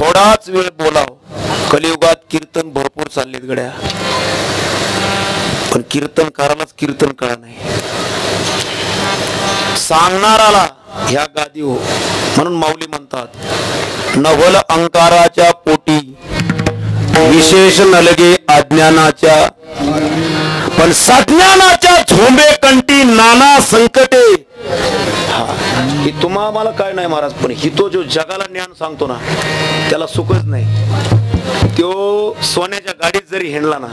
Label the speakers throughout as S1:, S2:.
S1: थोडाच वेळ बोलाव. कलियुगात कीर्तन भरपूर चाललेत गड्या, पण कीर्तन करायलाच कीर्तन कळा नाही. सांगणाराला ह्या गादी हो. म्हणून माऊली म्हणतात नवल अंकाराच्या पोटी विशेष नलगे अज्ञानाच्या, पण सज्ञानाच्या झोंबे कंठी नाना संकटे. ही तुम्हा मला काय नाही महाराज, पण ही तो जो जगाला ज्ञान सांगतो ना त्याला सुखच नाही. तो सोन्याच्या गाडीत जरी हिंडला ना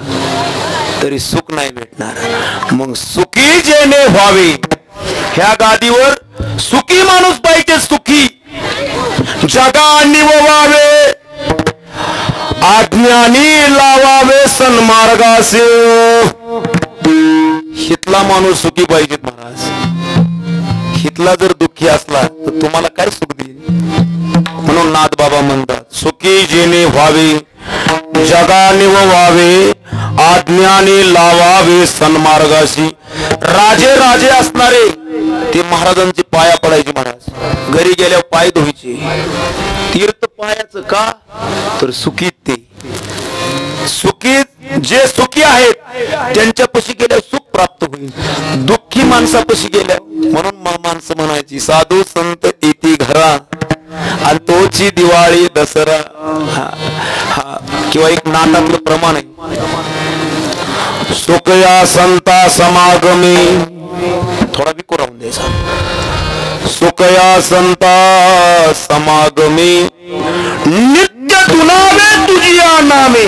S1: तरी सुख नाही भेटणार. मग सुखी जेणे व्हावे, ह्या गादीवर सुखी माणूस पाहिजे. सुखी जगा निववावे, अज्ञानी लावावे सन्मार्गासे. हितला माणूस सुखी पाहिजे महाराज. हितला जर दुःखी असला तर तुम्हाला काय सुख देईल. म्हणून नाथ बाबा म्हणतात सुखी जेणे व्हावे, जगा निववावे, अज्ञानी लावावे सन्मार्गाशी. राजे राजे असणारे ते महाराजांचे पाया पडायचे. महाराज घरी गेल्यावर पाय धुवायचे. तीर्थ पायाचं का तर सुखीत ते सुखीत जे सुखी आहेत त्यांच्यापाशी गेल्यावर सुख प्राप्त होईल. दुःखी माणसापाशी गेल्या. म्हणून माणसं म्हणायची साधू संत येती घरा आणि तोची दिवाळी दसरा. किंवा एक नाटातलं प्रमाण आहे सुखया संता समागमी. थोडा बिको राहून द्यायचा. सुखया संता समागमी नित्य तुलावे तुझिया नामे,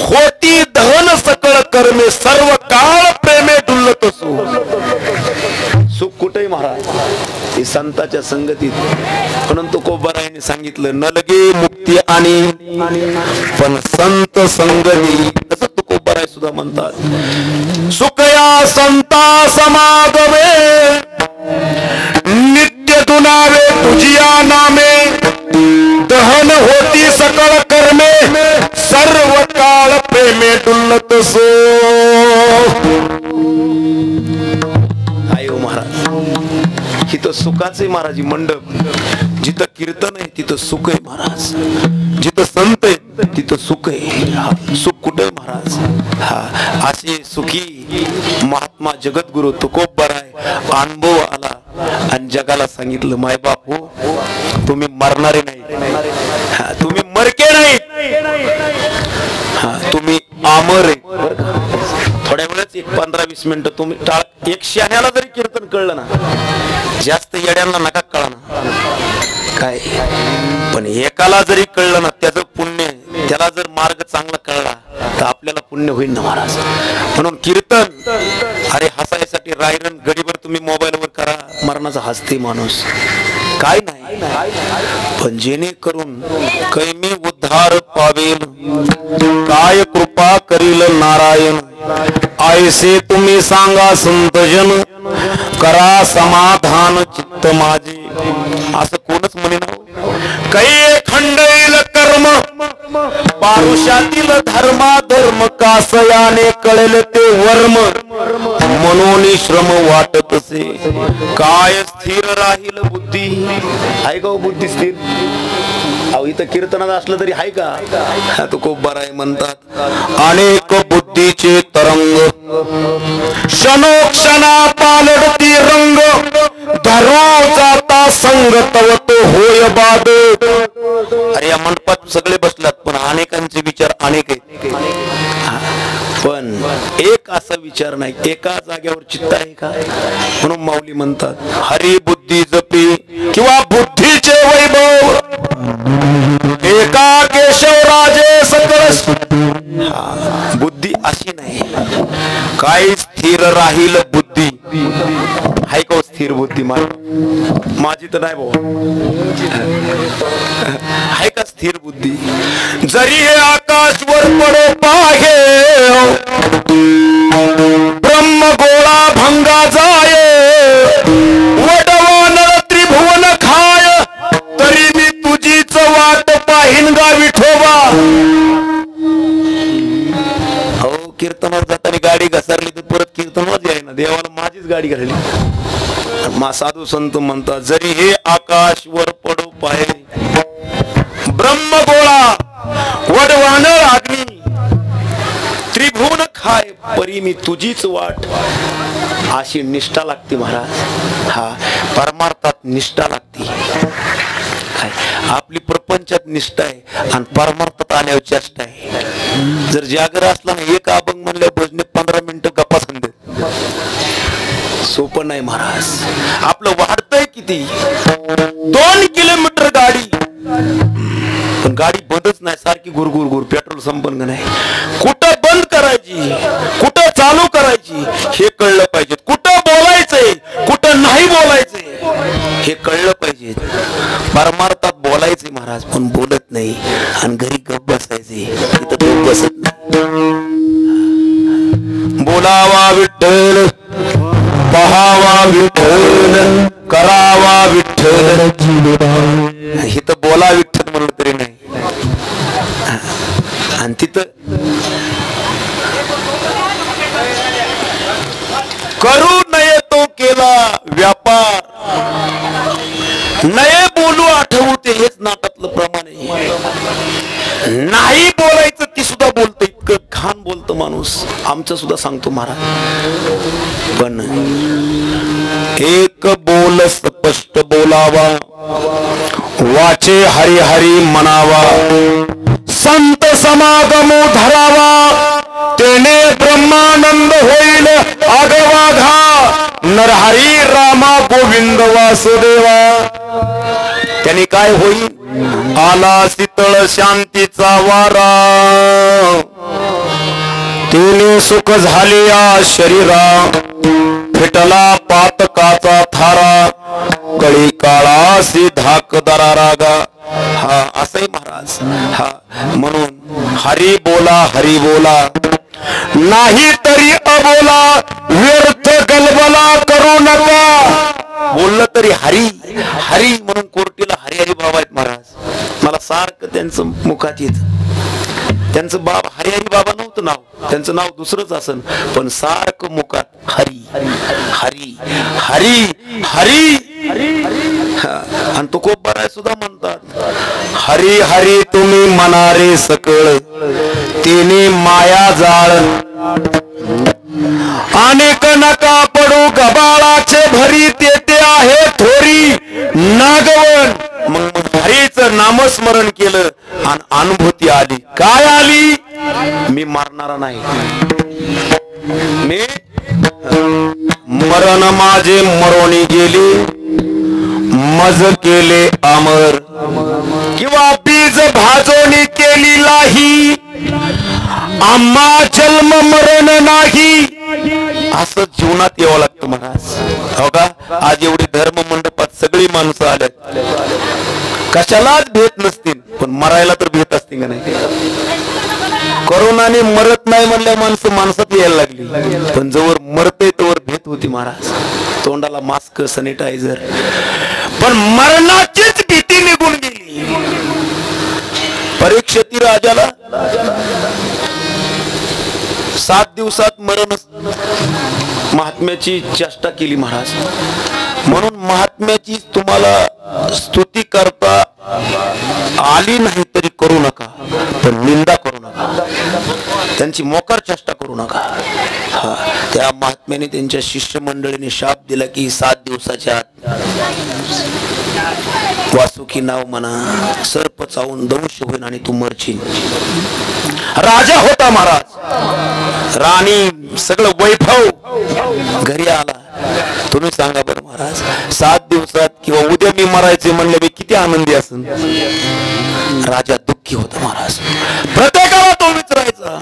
S1: होती दहन सकळ कर्मे सर्व काळ प्रेमे डुलत सो. सुख कुठेही महाराज हे संताच्या संगतीत. म्हणून तो कोबरायाने सांगितलं न लगे मुक्ती आणि पण संत संगती. तसं तो कोबराय सुद्धा म्हणतात सुखया संता समागमे नित्य तुनावे तुझिया नामे, दहन होती सकळ कर्मे सर्व काळ प्रेमे डुलत सो. आयो महाराज हिथं सुखाचे महाराज मंडप. जिथं कीर्तन आहे तिथं सुख आहे महाराज. जिथं संत आहे तिथं सुख आहे. सुख कुठे महाराज. असे सुखी महात्मा जगद्गुरु तुकोबराय अनुभव आला आणि जगाला सांगितलं माय बाप हो तुम्ही मरणारे नाही, तुम्ही मरके नाही, तुम्ही अमर आहे. थोड्या वेळच एक 15-20 मिनिटं तुम्ही टाळ. एक शहाण्याला जरी कीर्तन कळलं ना जास्त येड्यांना नका कळा ना काय, पण एकाला जरी कळलं ना त्याचं पुण्य. त्याला जर मार्ग चांगला कळला तर आपल्याला पुण्य होईल ना महाराज. म्हणून कीर्तन अरे हसायसाठी रायरन गडीभर तुम्ही मोबाईलवर करा. मरणाचा हसते माणूस काय नाही, पण जेणेकरून कैमी उद्धार पावेल काय कृपा करील नारायण. ऐसे तुम्ही सांगा संतजन करा समाधान चित्त माझे. असं कोणच म्हणे ना काही खंडईल कर्म पारुषातील धर्मा धर्म कासयाने कळेल ते वर्म. म्हणून श्रम वाटत असे काय स्थिर राहील बुद्धी. आहे का बुद्धी स्थिर. अहो इथं कीर्तनात असलं तरी आहे का. तो खूप बरा आहे म्हणतात अनेक बुद्धीचे तरंग क्षणोक्षणा पालटती रंग. धरो जाता संग तव तो होय बाद. अरे या मंडपात सगळे बसलात पण अनेकांचे विचार अनेक आहेत. पण एक असा विचार नाही. एका जागेवर चित्त आहे का. म्हणून माऊली म्हणतात हरी बुद्धी जपी किंवा बुद्धीचे वैभव एका केशवराजे सकळ. बुद्धी अशी नाही काय स्थिर राहील बुद्धी. हाय का स्थिर बुद्धी माझी तर नाही भाऊ. हाय का स्थिर बुद्धी. जरी हे आकाश वर पडो पाहे ब्रह्म गोळा भंगा जाय वडवान त्रिभुवन खाय तरी मी तुझीच वाट पाहिन गा विठोबा. हो कीर्तनावर जाताना गाडी घसरली तर परत कीर्तनच आहे ना. देवाला माझीच गाडी घालली. मा साधू संत म्हणतात जरी हे आकाश वर पडो पाहे मी तुझीच वाट, अशी निष्ठा लागते महाराज. हा परमार्थात निष्ठा लागते. आपली प्रपंचात निष्ठा आहे आणि परमार्थात आल्यावर चेष्टा आहे. जर जागर असला ना एक अभंग म्हणल्या भजने 15 मिनिटं गप्पा सांगते. सोपं नाही महाराज. आपलं वाढतंय किती, 2 किलोमीटर गाडी, पण गाडी बंदच नाही, सारखी गुरगुर गुर. पेट्रोल संपन का नाही, कुठं बंद करायची, कुठं चालू करायची हे कळलं पाहिजे. कुठं बोलायचंय, कुठं नाही बोलायचंय हे कळलं पाहिजे. परमार्थात बोलायचे महाराज, पण बोलत नाही आणि घरी गप्प बसायचे. इथं गप्प बसत नाही. बोलावा विठ्ठल, पहावा विठ्ठल, करावा विठ्ठल, इथं बोला विठ्ठल म्हणलं तरी नाही. आणि तिथं करू नये तो केला व्यापार, नये बोलू आठवू ते, हेच नाटकातलं प्रमाण आहे. नाही बोलायचं ती सुद्धा बोलतं. इतकं घाण बोलतं माणूस. आमचं सुद्धा सांगतो महाराज. पण एक बोल स्पष्ट बोलावा, वाचे हरी हरी म्हणावा, संत समागमो धरावा, तेने ब्रह्मानंद होईल आगवाघा, नरहरी रामा गोविंद वासुदेवा. त्याने काय होईल, आला शीतळ शांतीचा वारा, तेने सुख झाले या शरीरा, फिटला पातकाचा थारा, कळी काळासी धाक दरा रागा. हा असंही महाराज. हा म्हणून हरी बोला, नाही तरी अबोला, व्यर्थ गलबला करू नका. बोललं तरी हरी हरी म्हणून कोर्टीला हरी हरी बाबा आहेत महाराज. मला सारखं त्यांचं मुखात येत. त्यांचं बाबा हरिहरी बाबा नव्हतं नाव, त्यांचं नाव दुसरंच असन, पण सारखं मुखात हरी हरी हरी हरी. आणि तो खूप बरा सुद्धा म्हणतात, हरी हरी तुम्ही मनारे सकळ, तिने माया जाळ, अनेक नका पडू गबाळाचे भरी, तेथे आहे थोरी नागवण. मग हरीचं नामस्मरण केलं आणि अनुभूती आली. काय आली, मी मारणारा नाही, मी मरण माझे मरोणी गेली, मज केले अमर, किंवा बीज भाजोनी केली लाही, आम्हा जन्म मरण नाही. असं जीवनात यावं लागतं महाराज. हो का, आज एवढी धर्म मंडपात सगळी माणसं आल्यात, कशालाच भेट नसतील, पण मरायला तर भेट असतील का नाही. कोरोनाने मरत नाही म्हणल्या माणसं माणसात यायला लागली, पण जवळ मरते तोवर भेट होती महाराज. तोंडाला मास्क, सॅनिटायझर, पण मरणाचीच भीती निघून गेली. परीक्षित राजाला 7 दिवसात मरण महात्म्याची चेष्टा केली महाराज. म्हणून महात्म्याची तुम्हाला स्तुती करता आली नाही तरी करू नका, पण निंदा करू नका, त्यांची मोकार चेष्टा करू नका. त्या महात्म्याने त्यांच्या शिष्य मंडळीने शाप दिला की 7 दिवसाच्या आत वासुकी नाव म्हणा, सर्प चावून दंश होईल आणि तू मरशील. राजा होता महाराज, राणी सगळं वैभव घरी आला. तुम्ही सांगा बरं महाराज, 7 दिवसात किंवा उद्या मी मरायचे म्हणले मी किती आनंदी असेल. राजा दुःखी होता महाराज. प्रत्येकाला तो विचारायचा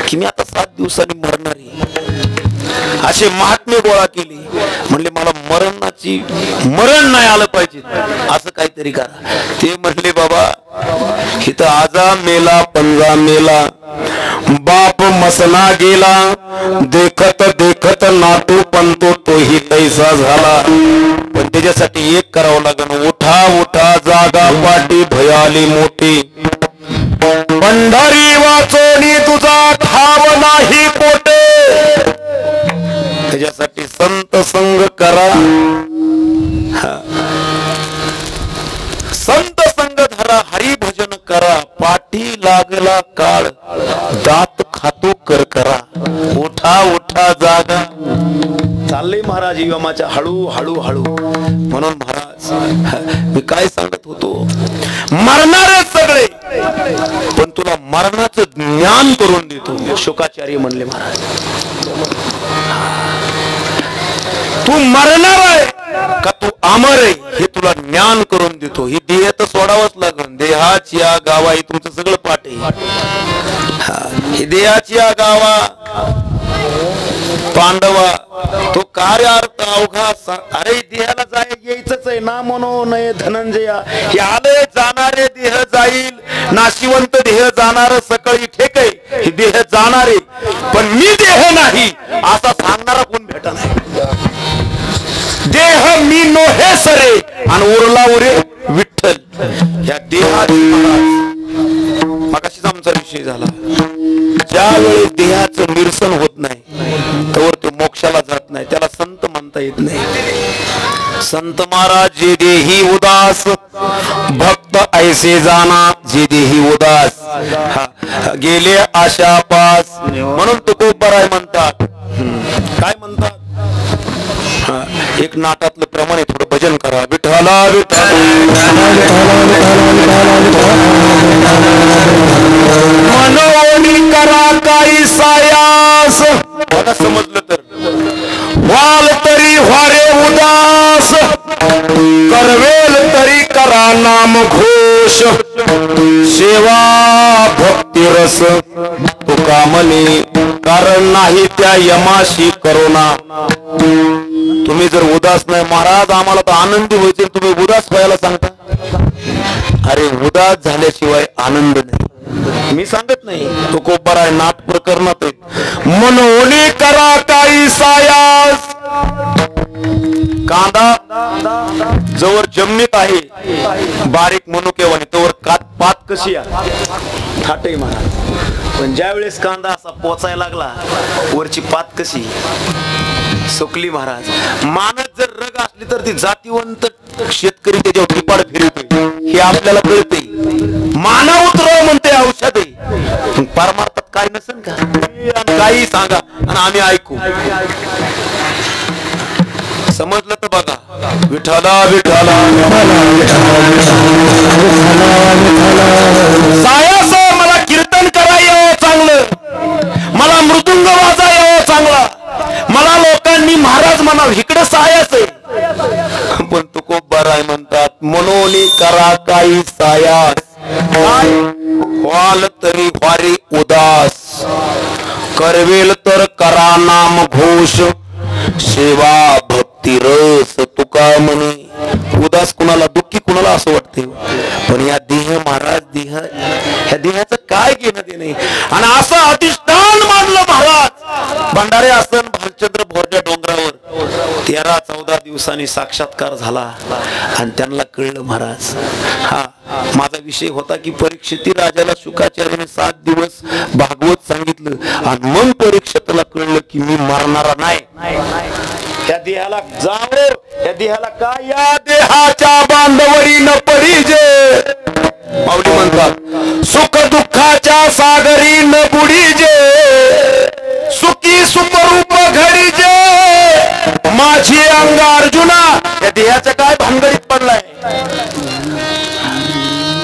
S1: की मी आता 7 दिवसांनी मरणारी. असे महात्मे गोळा केले, म्हणले मला मरण नाही आलं पाहिजे, असं काहीतरी करा. ते म्हणले बाबा इथं आजा मेला पंजा मेला, बाप मसना गेला, देखत देखत नातू पंतो तोही तैसा झाला. पण त्याच्यासाठी एक करावं लागेल, उठा उठा जागा पाठी भयाली मोठी, पंढरी वाचोनी तुझा ठाव नाही पोटे. त्याच्यासाठी संत संग करा, संत संग धरा, हरी भजन करा, पाठी लागला काळ दात खातो कर करा. उठा जागा चाललंय महाराज यमाच्या हळू हळू हळू. म्हणून महाराज मी काय सांगत होतो, मरणारे सगळे पण तुला मरणाचं ज्ञान करून देतो. शुकाचार्य म्हणले महाराज तू मरणार आहे का तू अमर आहे हे तुला ज्ञान करून देतो. ही देह तर सोडावंच लागेल. देहाची या गावा हे तुमचं सगळं पाठ आहे. ही देहाची या गावा पांडवा तो कार्यार्थ अवघा. अरे देहाला जाय यायचंच आहे ना म्हणो नये धनंजया. हे आले जाणारे देह जाईल, नाशिवंत देह जाणार सकळी ठेक आहे. ही देह जाणारे पण मी देह नाही असा सांगणारा कोण भेटा नाही. देह मी नोहे सरे आणि उरला उरे विठ्ठल. या देहाची मगाशीच आमचा विषय झाला. ज्यावेळी देहाचं निरसन होत नाही तोवर तो मोक्षाला जात नाही. त्याला संत म्हणता येत नाही. संत महाराज जे देही उदास भक्त ऐसे जाना जे देही उदास गेले आशा पास. म्हणून तुकोबराय म्हणतात. काय म्हणतात एक नाटातलं प्रमाणे थोडं भजन करा. विठ्ठला विठ्ठल मनोनी करा काही सायास. मला समजलं तर व्हाल तरी व्हारे उदास करवेल तरी करा नाम घोष सेवा भक्ती रस तुका म्हणे कारण नाही त्या यमाशी करोना. तुम्ही जर उदास नाही महाराज आम्हाला तर आनंदी व्हायचे तुम्ही उदास व्हायला सांगता. अरे उदास झाल्याशिवाय आनंद नाही. मी सांगत नाही तो कोपरा आहे नाट प्रकरणात मनोनी करा काही सायास. कांदा जवळ जमिनीत आहे बारीक मनुकेवाणी तोवर पात कशी थाटही महाराज. पण ज्या वेळेस कांदा असा पोचायला लागला वरची पात कशी सुकली महाराज. मानत जर रग असली तर ती जातीवंत शेतकरी त्याच्यावर टिपाड फिरतोय हे आपल्याला कळते. मानव उतरव म्हणते औषध आहे. परमार्थात काय नसेल का काही सांगा आणि आम्ही ऐकू. समजलं तर बघा. विठ्ठला विठ्ठला सायास मला कीर्तन करा यावं चांगलं, मला मृदुंग वाजा यावं चांगला, मला लोकांनी महाराज म्हणावं इकडे सायास आहे. पण तुकोबाराय म्हणतात मनोनी करा काही सायास व्हाल तरी व्हारे उदास करवेल तर करा नाम घोष सेवा भक्ती रस तुका म्हणे. उदास कुणाला दुःखी कुणाला असं वाटते. पण या देह महाराज देह ह्या देहाचं काय घेणं ते नाही. आणि असं अधिष्ठान मानलं महाराज. भंडारे आसन भालचंद्र भोरच्या डोंगरावर 13-14 दिवसांनी साक्षात्कार झाला आणि त्यांना कळलं महाराज. हा माझा विषय होता की परीक्षिती राजाला शुकाचार्याने 7 दिवस भागवत सांगितलं आणि मग परीक्षितला कळलं की मी मरणारा नाही. त्या देहाला जावर या देहाला काय या देहाच्या बांधवरी न पडीजे. माऊली म्हणतात सुख दुःखाच्या सागरी न बुडीजे सुखी सुखरूप घडीजे माझी अंग अर्जुना. या देहाच्या काय भानगडीत पडलाय.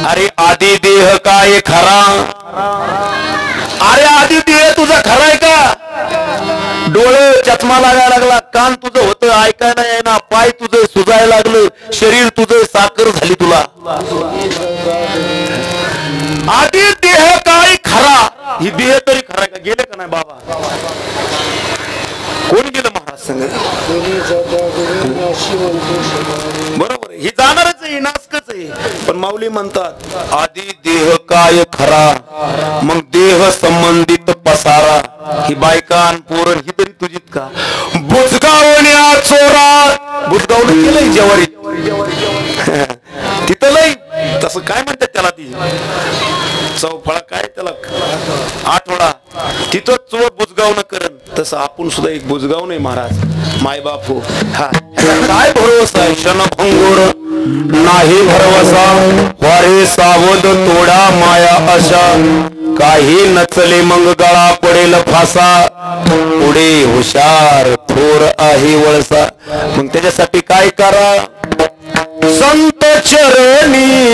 S1: अरे आधी देह काय खरा. अरे आधी देह तुझा खरा आहे का. डोळे चष्मा लागायला लागला, कान तुझं होतं ऐकायला येईना, पाय तुझं सुजायला लागलं, शरीर तुझं साखर झाली तुला. आधी देह काय खरा. ही देह तरी खरा का गेले का नाही बाबा. कोण गेलं महाराज संग बरोबर ही जाणारच आहे नासकच आहे. पण माऊली म्हणतात आधी देह काय खरा मग देह संबंधित पसारा. ही बायकान पोरण ही तरी तुझीत का. बुजगावण्या चोरा बुजगावलं केलंय जेवारी तिथं लय तसं काय म्हणतात त्याला. ती चौफळा काय त्याला आठवडा तिथं चोर बुजगाव न करण तसं आपण सुद्धा एक बुजगाव नाही महाराज. माय बापू हा काय भरोसा आहे. क्षणभंगुर नाही भरवसा वारे सावध तोडा माया अशा काही नचले मग गळा पडे पडेल फासा पुढे हुशार थोर आहे वळसा. मग त्याच्यासाठी काय करा, संत चरणी